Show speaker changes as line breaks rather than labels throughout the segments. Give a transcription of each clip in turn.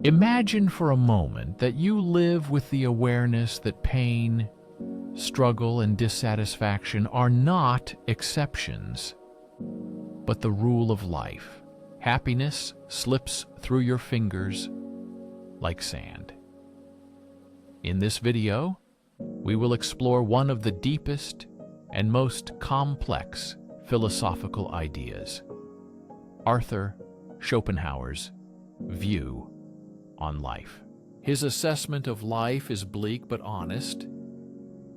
Imagine for a moment that you live with the awareness that pain, struggle, and dissatisfaction are not exceptions, but the rule of life. Happiness slips through your fingers like sand. In this video, we will explore one of the deepest and most complex philosophical ideas, Arthur Schopenhauer's view on life. His assessment of life is bleak but honest.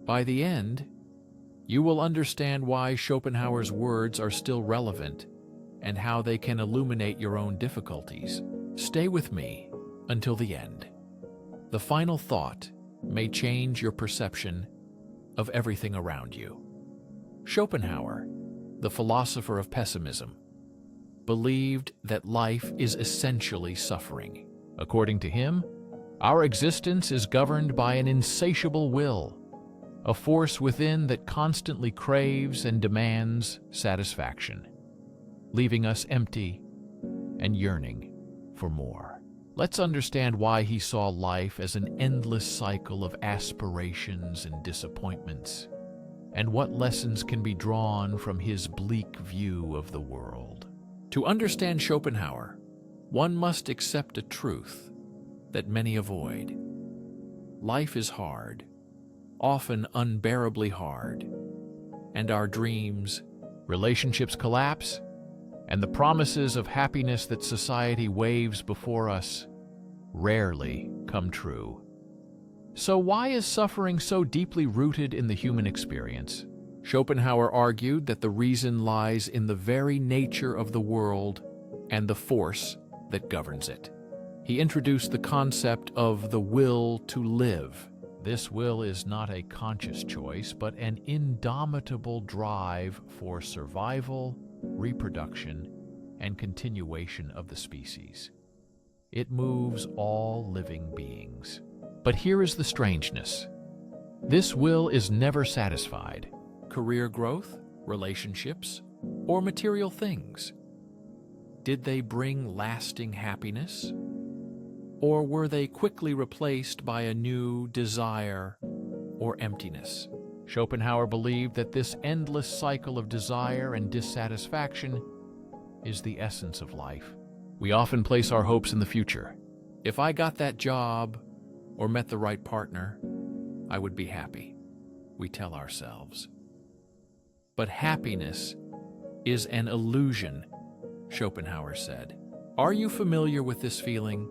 By the end, you will understand why Schopenhauer's words are still relevant and how they can illuminate your own difficulties. Stay with me until the end. The final thought may change your perception of everything around you. Schopenhauer, the philosopher of pessimism, believed that life is essentially suffering. According to him, our existence is governed by an insatiable will, a force within that constantly craves and demands satisfaction, leaving us empty and yearning for more. Let's understand why he saw life as an endless cycle of aspirations and disappointments, and what lessons can be drawn from his bleak view of the world. To understand Schopenhauer, one must accept a truth that many avoid. Life is hard, often unbearably hard, and our dreams, relationships collapse, and the promises of happiness that society waves before us rarely come true. So why is suffering so deeply rooted in the human experience? Schopenhauer argued that the reason lies in the very nature of the world and the force that governs it. He introduced the concept of the will to live. This will is not a conscious choice, but an indomitable drive for survival, reproduction, and continuation of the species. It moves all living beings. But here is the strangeness. This will is never satisfied. Career growth, relationships, or material things. Did they bring lasting happiness? Or were they quickly replaced by a new desire or emptiness? Schopenhauer believed that this endless cycle of desire and dissatisfaction is the essence of life. We often place our hopes in the future. If I got that job or met the right partner, I would be happy, we tell ourselves. But happiness is an illusion, Schopenhauer said. Are you familiar with this feeling?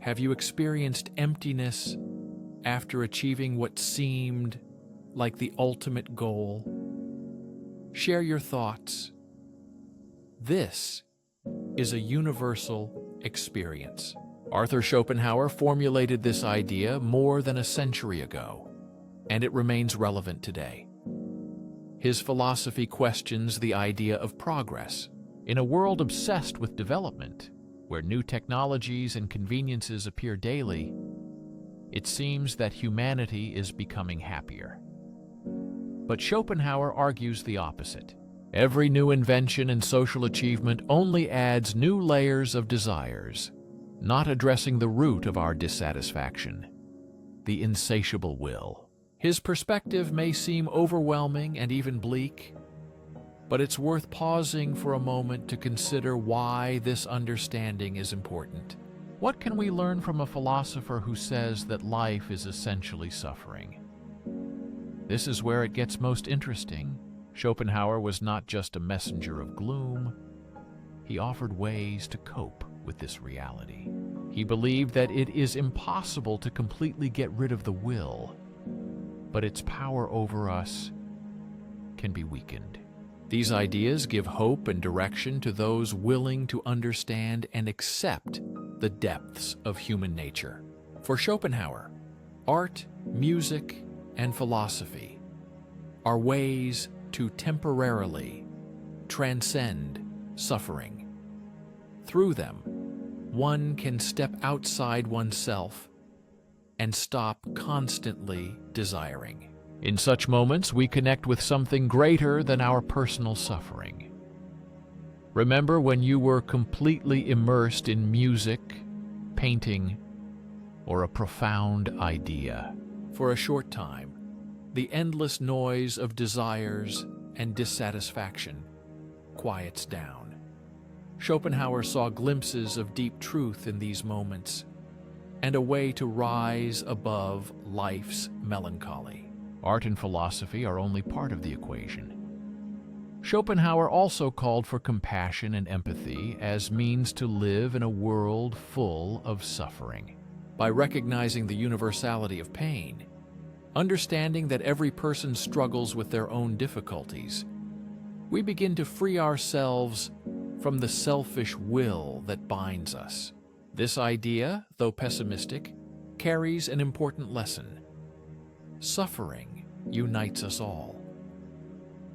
Have you experienced emptiness after achieving what seemed like the ultimate goal? Share your thoughts. This is a universal experience. Arthur Schopenhauer formulated this idea more than a century ago, and it remains relevant today. His philosophy questions the idea of progress. In a world obsessed with development, where new technologies and conveniences appear daily, it seems that humanity is becoming happier. But Schopenhauer argues the opposite. Every new invention and social achievement only adds new layers of desires, not addressing the root of our dissatisfaction, the insatiable will. His perspective may seem overwhelming and even bleak, but it's worth pausing for a moment to consider why this understanding is important. What can we learn from a philosopher who says that life is essentially suffering? This is where it gets most interesting. Schopenhauer was not just a messenger of gloom. He offered ways to cope with this reality. He believed that it is impossible to completely get rid of the will, but its power over us can be weakened. These ideas give hope and direction to those willing to understand and accept the depths of human nature. For Schopenhauer, art, music, and philosophy are ways to temporarily transcend suffering. Through them, one can step outside oneself and stop constantly desiring. In such moments, we connect with something greater than our personal suffering. Remember when you were completely immersed in music, painting, or a profound idea. For a short time, the endless noise of desires and dissatisfaction quiets down. Schopenhauer saw glimpses of deep truth in these moments and a way to rise above life's melancholy. Art and philosophy are only part of the equation. Schopenhauer also called for compassion and empathy as means to live in a world full of suffering. By recognizing the universality of pain, understanding that every person struggles with their own difficulties, we begin to free ourselves from the selfish will that binds us. This idea, though pessimistic, carries an important lesson. Suffering unites us all.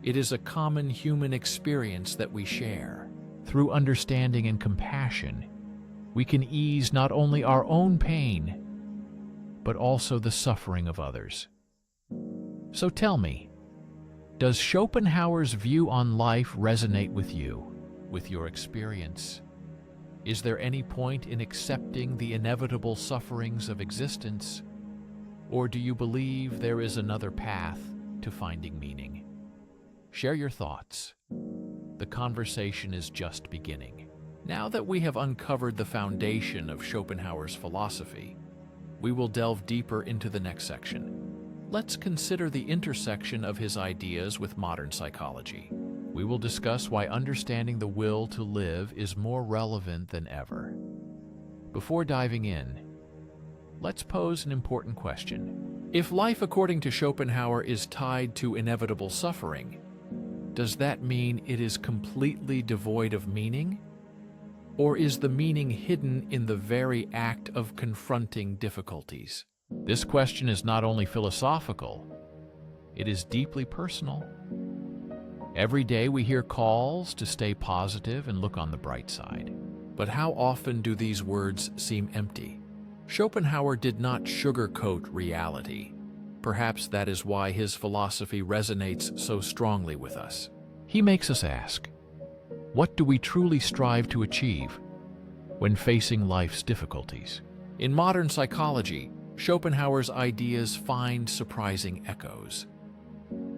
It is a common human experience that we share. Through understanding and compassion, we can ease not only our own pain, but also the suffering of others. So tell me, does Schopenhauer's view on life resonate with you, with your experience? Is there any point in accepting the inevitable sufferings of existence, or do you believe there is another path to finding meaning? Share your thoughts. The conversation is just beginning. Now that we have uncovered the foundation of Schopenhauer's philosophy, we will delve deeper into the next section. Let's consider the intersection of his ideas with modern psychology. We will discuss why understanding the will to live is more relevant than ever. Before diving in, let's pose an important question. If life, according to Schopenhauer, is tied to inevitable suffering, does that mean it is completely devoid of meaning? Or is the meaning hidden in the very act of confronting difficulties? This question is not only philosophical, it is deeply personal. Every day we hear calls to stay positive and look on the bright side. But how often do these words seem empty? Schopenhauer did not sugarcoat reality. Perhaps that is why his philosophy resonates so strongly with us. He makes us ask, what do we truly strive to achieve when facing life's difficulties? In modern psychology, Schopenhauer's ideas find surprising echoes.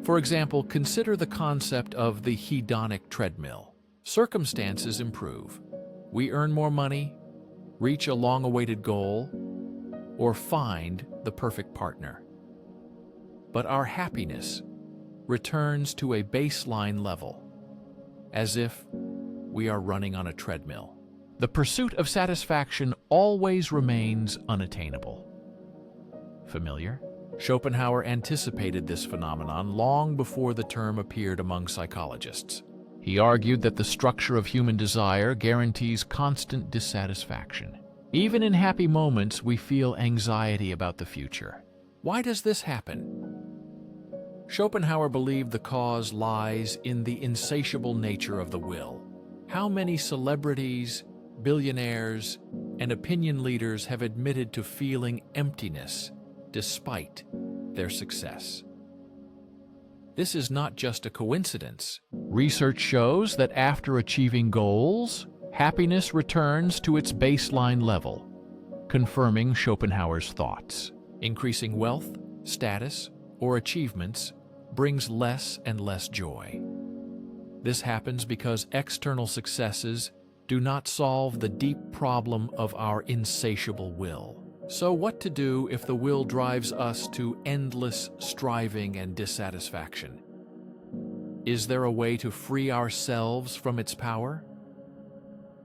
For example, consider the concept of the hedonic treadmill. Circumstances improve. We earn more money, reach a long-awaited goal, or find the perfect partner. But our happiness returns to a baseline level, as if we are running on a treadmill. The pursuit of satisfaction always remains unattainable. Familiar? Schopenhauer anticipated this phenomenon long before the term appeared among psychologists. He argued that the structure of human desire guarantees constant dissatisfaction. Even in happy moments, we feel anxiety about the future. Why does this happen? Schopenhauer believed the cause lies in the insatiable nature of the will. How many celebrities, billionaires, and opinion leaders have admitted to feeling emptiness despite their success? This is not just a coincidence. Research shows that after achieving goals, happiness returns to its baseline level, confirming Schopenhauer's thoughts. Increasing wealth, status, or achievements brings less and less joy. This happens because external successes do not solve the deep problem of our insatiable will. So what to do if the will drives us to endless striving and dissatisfaction? Is there a way to free ourselves from its power?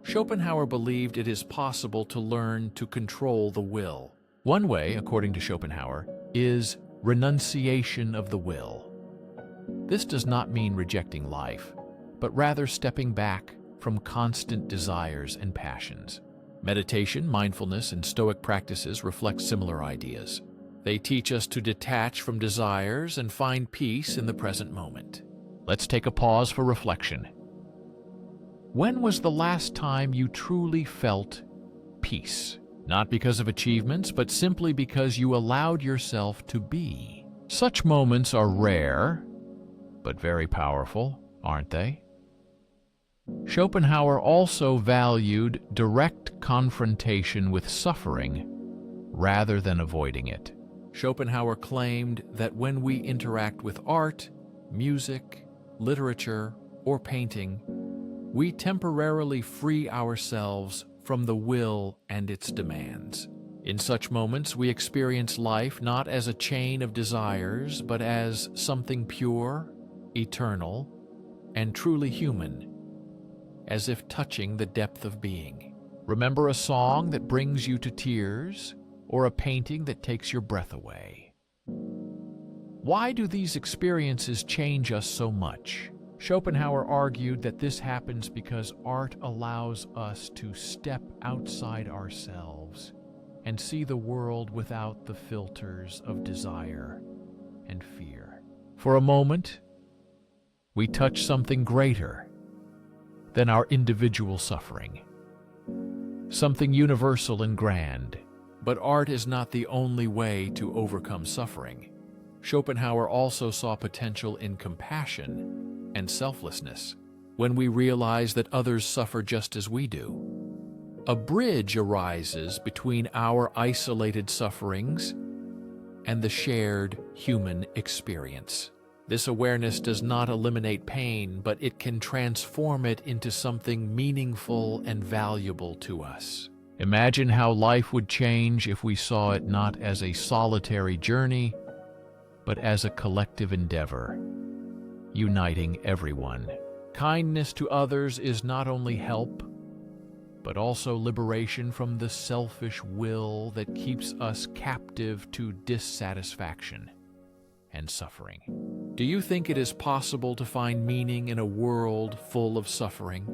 Schopenhauer believed it is possible to learn to control the will. One way, according to Schopenhauer, is renunciation of the will. This does not mean rejecting life, but rather stepping back from constant desires and passions. Meditation, mindfulness, and Stoic practices reflect similar ideas. They teach us to detach from desires and find peace in the present moment. Let's take a pause for reflection. When was the last time you truly felt peace? Not because of achievements, but simply because you allowed yourself to be. Such moments are rare, but very powerful, aren't they? Schopenhauer also valued direct confrontation with suffering rather than avoiding it. Schopenhauer claimed that when we interact with art, music, literature, or painting, we temporarily free ourselves from the will and its demands. In such moments, we experience life not as a chain of desires, but as something pure, eternal, and truly human, as if touching the depth of being. Remember a song that brings you to tears, or a painting that takes your breath away? Why do these experiences change us so much? Schopenhauer argued that this happens because art allows us to step outside ourselves and see the world without the filters of desire and fear. For a moment, we touch something greater than our individual suffering, something universal and grand. But art is not the only way to overcome suffering. Schopenhauer also saw potential in compassion and selflessness. When we realize that others suffer just as we do, a bridge arises between our isolated sufferings and the shared human experience. This awareness does not eliminate pain, but it can transform it into something meaningful and valuable to us. Imagine how life would change if we saw it not as a solitary journey, but as a collective endeavor, uniting everyone. Kindness to others is not only help, but also liberation from the selfish will that keeps us captive to dissatisfaction and suffering. Do you think it is possible to find meaning in a world full of suffering?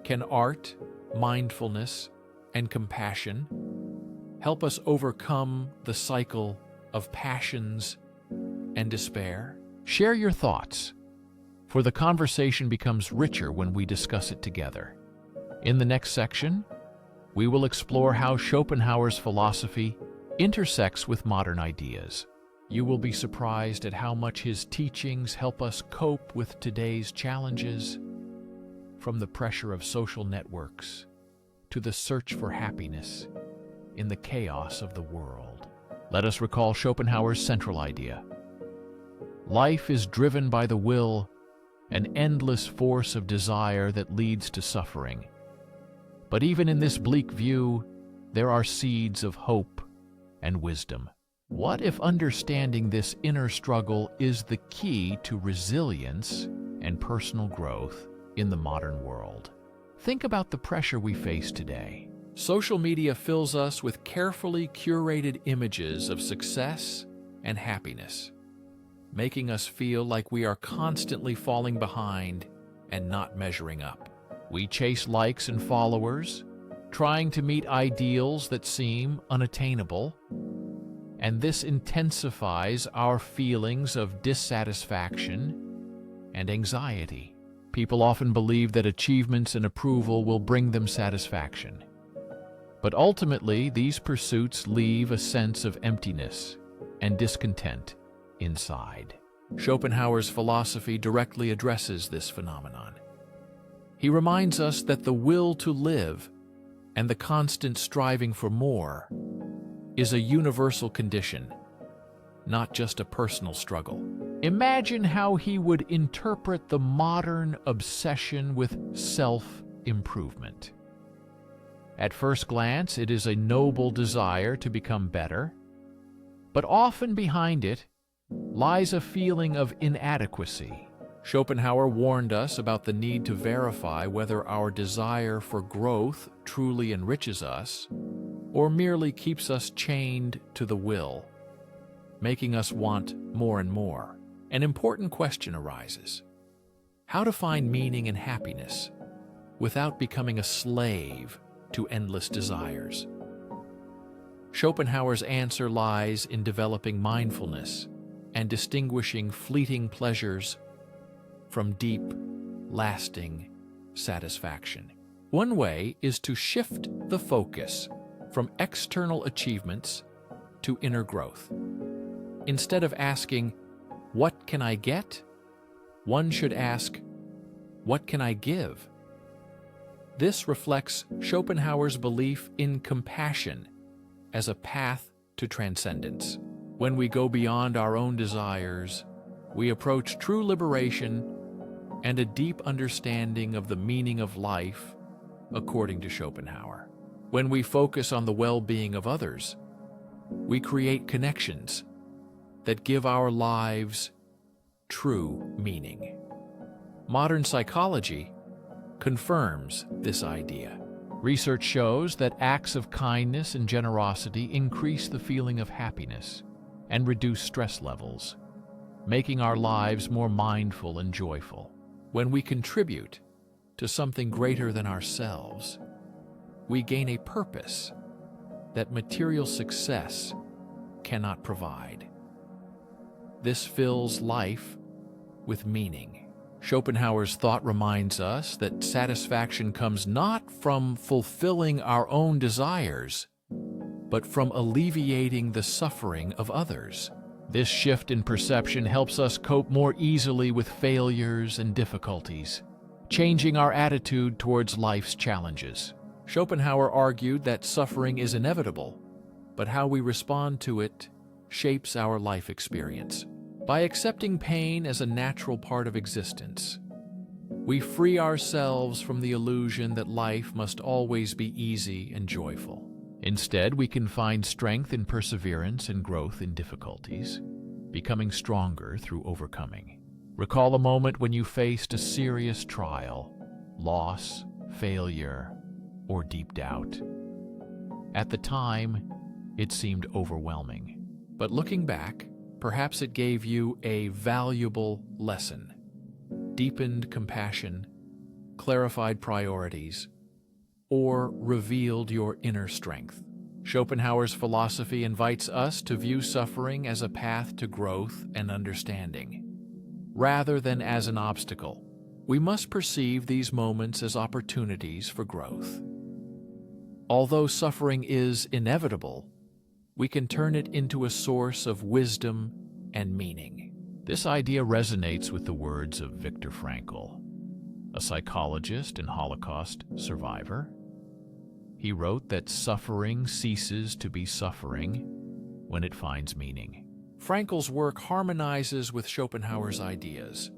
Can art, mindfulness, and compassion help us overcome the cycle of passions and despair? Share your thoughts, for the conversation becomes richer when we discuss it together. In the next section, we will explore how Schopenhauer's philosophy intersects with modern ideas. You will be surprised at how much his teachings help us cope with today's challenges, from the pressure of social networks to the search for happiness in the chaos of the world. Let us recall Schopenhauer's central idea. Life is driven by the will, an endless force of desire that leads to suffering. But even in this bleak view, there are seeds of hope and wisdom. What if understanding this inner struggle is the key to resilience and personal growth in the modern world? Think about the pressure we face today. Social media fills us with carefully curated images of success and happiness, making us feel like we are constantly falling behind and not measuring up. We chase likes and followers, trying to meet ideals that seem unattainable, and this intensifies our feelings of dissatisfaction and anxiety. People often believe that achievements and approval will bring them satisfaction. But ultimately, these pursuits leave a sense of emptiness and discontent inside. Schopenhauer's philosophy directly addresses this phenomenon. He reminds us that the will to live and the constant striving for more is a universal condition, not just a personal struggle. Imagine how he would interpret the modern obsession with self-improvement. At first glance, it is a noble desire to become better, but often behind it lies a feeling of inadequacy. Schopenhauer warned us about the need to verify whether our desire for growth truly enriches us or merely keeps us chained to the will, making us want more and more. An important question arises: how to find meaning and happiness without becoming a slave to endless desires? Schopenhauer's answer lies in developing mindfulness and distinguishing fleeting pleasures from deep, lasting satisfaction. One way is to shift the focus from external achievements to inner growth. Instead of asking, "What can I get?" one should ask, What can I give? This reflects Schopenhauer's belief in compassion as a path to transcendence. When we go beyond our own desires, we approach true liberation and a deep understanding of the meaning of life, according to Schopenhauer. When we focus on the well-being of others, we create connections that give our lives true meaning. Modern psychology confirms this idea. Research shows that acts of kindness and generosity increase the feeling of happiness and reduce stress levels, making our lives more mindful and joyful. When we contribute to something greater than ourselves, we gain a purpose that material success cannot provide. This fills life with meaning. Schopenhauer's thought reminds us that satisfaction comes not from fulfilling our own desires, but from alleviating the suffering of others. This shift in perception helps us cope more easily with failures and difficulties, changing our attitude towards life's challenges. Schopenhauer argued that suffering is inevitable, but how we respond to it shapes our life experience. By accepting pain as a natural part of existence, we free ourselves from the illusion that life must always be easy and joyful. Instead, we can find strength in perseverance and growth in difficulties, becoming stronger through overcoming. Recall a moment when you faced a serious trial, loss, failure, or deep doubt. At the time, it seemed overwhelming. But looking back, perhaps it gave you a valuable lesson, deepened compassion, clarified priorities, or revealed your inner strength. Schopenhauer's philosophy invites us to view suffering as a path to growth and understanding, rather than as an obstacle. We must perceive these moments as opportunities for growth. Although suffering is inevitable, we can turn it into a source of wisdom and meaning. This idea resonates with the words of Viktor Frankl, a psychologist and Holocaust survivor. He wrote that suffering ceases to be suffering when it finds meaning. Frankl's work harmonizes with Schopenhauer's ideas,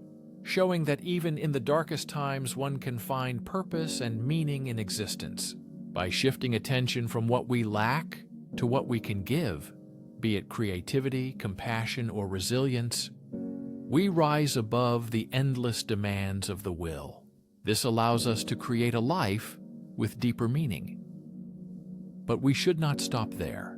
showing that even in the darkest times one can find purpose and meaning in existence. By shifting attention from what we lack to what we can give, be it creativity, compassion, or resilience, we rise above the endless demands of the will. This allows us to create a life with deeper meaning. But we should not stop there.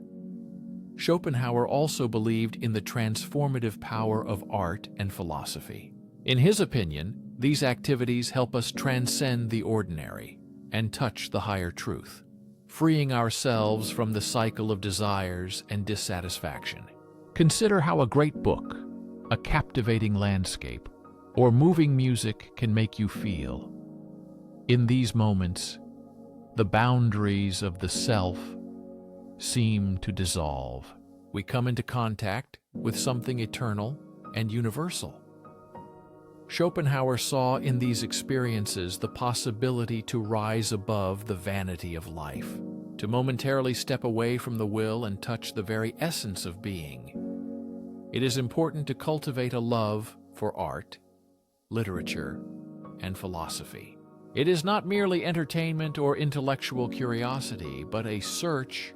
Schopenhauer also believed in the transformative power of art and philosophy. In his opinion, these activities help us transcend the ordinary and touch the higher truth, freeing ourselves from the cycle of desires and dissatisfaction. Consider how a great book, a captivating landscape, or moving music can make you feel. In these moments, the boundaries of the self seem to dissolve. We come into contact with something eternal and universal. Schopenhauer saw in these experiences the possibility to rise above the vanity of life, to momentarily step away from the will and touch the very essence of being. It is important to cultivate a love for art, literature, and philosophy. It is not merely entertainment or intellectual curiosity, but a search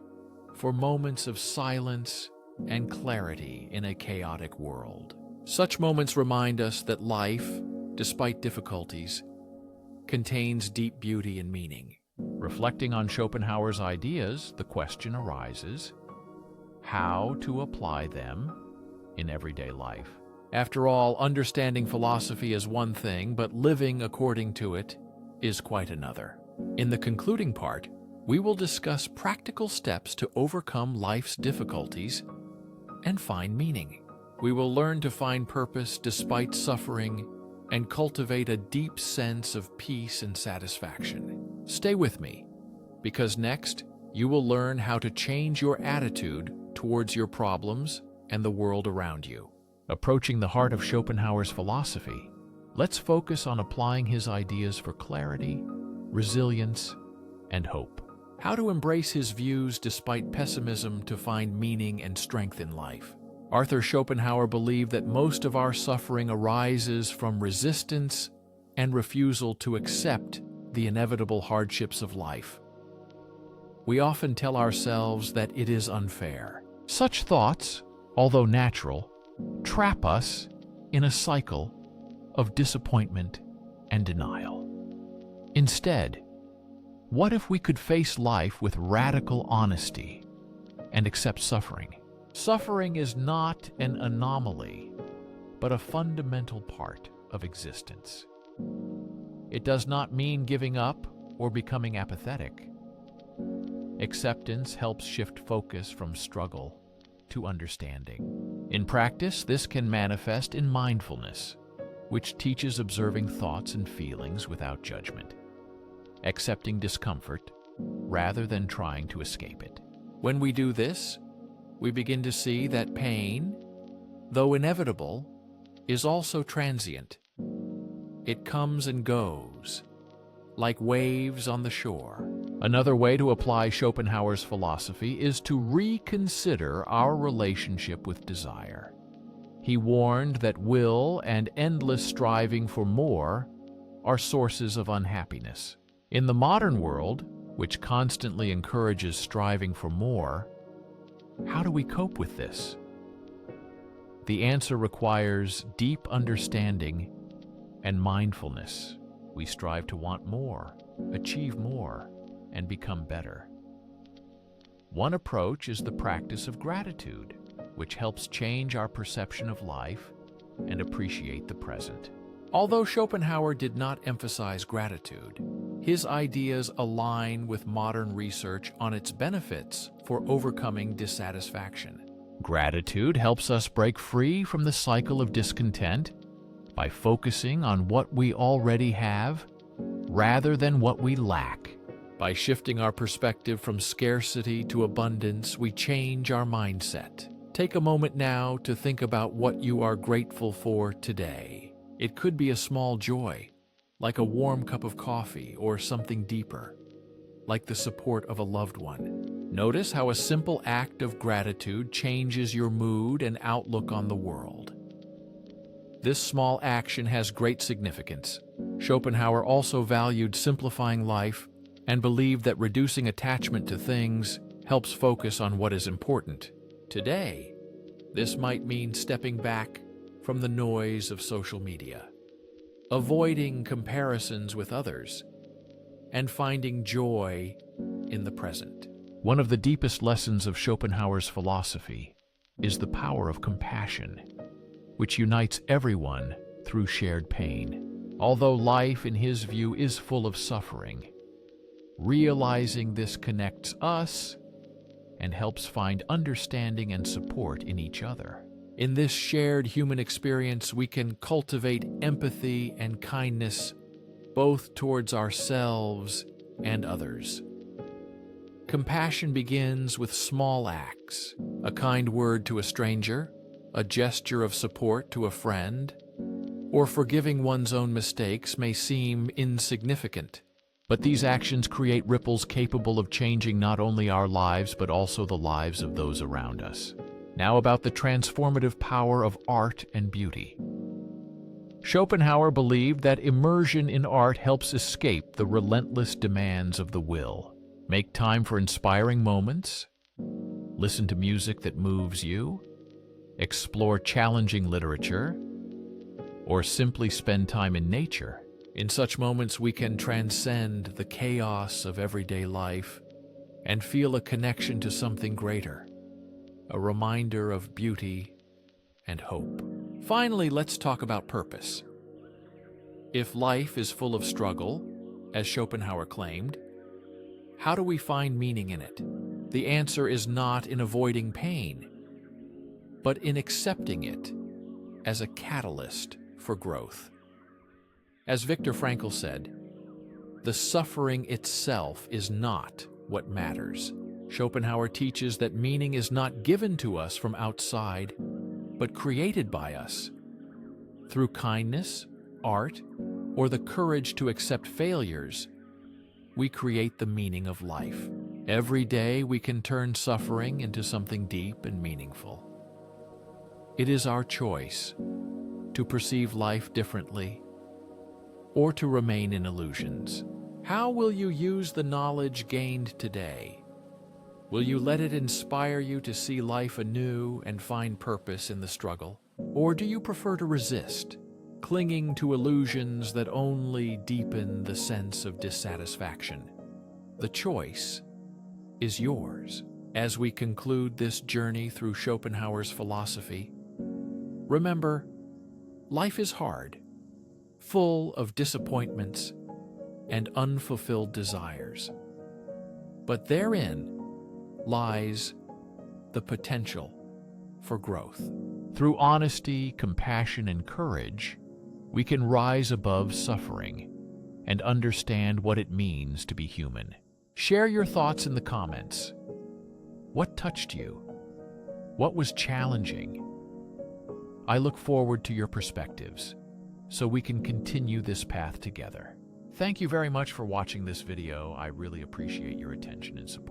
for moments of silence and clarity in a chaotic world. Such moments remind us that life, despite difficulties, contains deep beauty and meaning. Reflecting on Schopenhauer's ideas, the question arises, how to apply them in everyday life? After all, understanding philosophy is one thing, but living according to it is quite another. In the concluding part, we will discuss practical steps to overcome life's difficulties and find meaning. We will learn to find purpose despite suffering and cultivate a deep sense of peace and satisfaction. Stay with me, because next you will learn how to change your attitude towards your problems and the world around you. Approaching the heart of Schopenhauer's philosophy, Let's focus on applying his ideas for clarity, resilience, and hope. How to embrace his views despite pessimism to find meaning and strength in life. Arthur Schopenhauer believed that most of our suffering arises from resistance and refusal to accept the inevitable hardships of life. We often tell ourselves that it is unfair. Such thoughts, although natural, trap us in a cycle of disappointment and denial. Instead, what if we could face life with radical honesty and accept suffering? Suffering is not an anomaly, but a fundamental part of existence. It does not mean giving up or becoming apathetic. Acceptance helps shift focus from struggle to understanding. In practice, this can manifest in mindfulness, which teaches observing thoughts and feelings without judgment, accepting discomfort rather than trying to escape it. When we do this, we begin to see that pain, though inevitable, is also transient. It comes and goes, like waves on the shore. Another way to apply Schopenhauer's philosophy is to reconsider our relationship with desire. He warned that will and endless striving for more are sources of unhappiness. In the modern world, which constantly encourages striving for more, how do we cope with this? The answer requires deep understanding and mindfulness. We strive to want more, achieve more, and become better. One approach is the practice of gratitude, which helps change our perception of life and appreciate the present. Although Schopenhauer did not emphasize gratitude, his ideas align with modern research on its benefits for overcoming dissatisfaction. Gratitude helps us break free from the cycle of discontent by focusing on what we already have rather than what we lack. By shifting our perspective from scarcity to abundance, we change our mindset. Take a moment now to think about what you are grateful for today. It could be a small joy, like a warm cup of coffee, or something deeper, like the support of a loved one. Notice how a simple act of gratitude changes your mood and outlook on the world. This small action has great significance. Schopenhauer also valued simplifying life and believed that reducing attachment to things helps focus on what is important. Today, this might mean stepping back from the noise of social media, avoiding comparisons with others, and finding joy in the present. One of the deepest lessons of Schopenhauer's philosophy is the power of compassion, which unites everyone through shared pain. Although life, in his view, is full of suffering, realizing this connects us and helps find understanding and support in each other. In this shared human experience, we can cultivate empathy and kindness both towards ourselves and others. Compassion begins with small acts, a kind word to a stranger, a gesture of support to a friend, or forgiving one's own mistakes may seem insignificant. But these actions create ripples capable of changing not only our lives but also the lives of those around us. Now about the transformative power of art and beauty. Schopenhauer believed that immersion in art helps escape the relentless demands of the will. Make time for inspiring moments, listen to music that moves you, explore challenging literature, or simply spend time in nature. In such moments, we can transcend the chaos of everyday life and feel a connection to something greater, a reminder of beauty and hope. Finally, let's talk about purpose. If life is full of struggle, as Schopenhauer claimed, how do we find meaning in it? The answer is not in avoiding pain, but in accepting it as a catalyst for growth. As Viktor Frankl said, the suffering itself is not what matters. Schopenhauer teaches that meaning is not given to us from outside, but created by us. Through kindness, art, or the courage to accept failures, we create the meaning of life. Every day we can turn suffering into something deep and meaningful. It is our choice to perceive life differently or to remain in illusions. How will you use the knowledge gained today? Will you let it inspire you to see life anew and find purpose in the struggle? Or do you prefer to resist, clinging to illusions that only deepen the sense of dissatisfaction? The choice is yours. As we conclude this journey through Schopenhauer's philosophy, remember, life is hard, full of disappointments and unfulfilled desires. But therein lies the potential for growth. Through honesty, compassion, and courage, we can rise above suffering and understand what it means to be human. Share your thoughts in the comments. What touched you? What was challenging? I look forward to your perspectives so we can continue this path together. Thank you very much for watching this video. I really appreciate your attention and support.